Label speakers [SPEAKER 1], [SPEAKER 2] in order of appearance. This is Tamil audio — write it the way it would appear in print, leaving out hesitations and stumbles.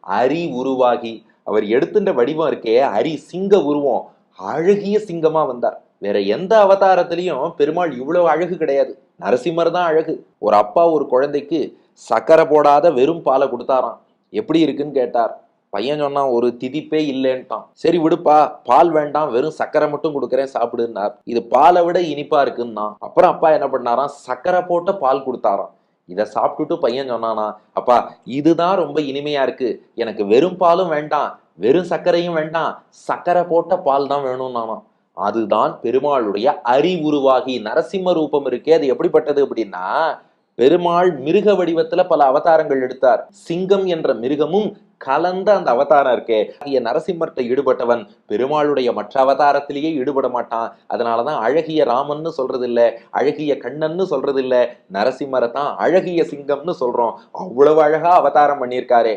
[SPEAKER 1] அரி உருவாகி அவர் எடுத்துட்ட வடிவம் இருக்கே, அரி சிங்க உருவம், அழகிய சிங்கமா வந்தார். வேற எந்த அவதாரத்திலையும் பெருமாள் இவ்வளவு அழகு கிடையாது. நரசிம்மர் தான் அழகு. ஒரு அப்பா ஒரு குழந்தைக்கு சக்கரை போடாத வெறும் பாலை கொடுத்தாராம். எப்படி இருக்குன்னு கேட்டார். பையன் சொன்னான், ஒரு திதிப்பே இல்லைன்ட்டான். சரி விடுப்பா, பால் வேண்டாம், வெறும் சக்கரை மட்டும் கொடுக்குறேன் சாப்பிடுன்னார். இது பாலை விட இனிப்பா இருக்குன்னா. அப்புறம் அப்பா என்ன பண்ணாராம், சக்கரை போட்ட பால் கொடுத்தாராம். இதை சாப்பிட்டுட்டு பையன் சொன்னானா, அப்பா இதுதான் ரொம்ப இனிமையா இருக்கு, எனக்கு வெறும் பாலும் வேண்டாம், வெறும் சர்க்கரையும் வேண்டாம், சக்கரை போட்ட பால் தான் வேணும் நானா. அதுதான் பெருமாளுடைய அறிவுருவாகி நரசிம்ம ரூபம் இருக்கே. அது எப்படிப்பட்டது அப்படின்னா, பெருமாள் மிருக வடிவத்துல பல அவதாரங்கள் எடுத்தார். சிங்கம் என்ற மிருகமும் கலந்த அந்த அவதாரம் இருக்கே, நரசிம்மர்கிட்ட ஈடுபட்டவன் பெருமாளுடைய மற்ற அவதாரத்திலேயே ஈடுபட மாட்டான். அதனாலதான் அழகிய ராமன்னு சொல்றது இல்ல, அழகிய கண்ணன்னு சொல்றது இல்ல, நரசிம்மரை தான் அழகிய சிங்கம்னு சொல்றோம். அவ்வளவு அழகா அவதாரம் பண்ணியிருக்காரே.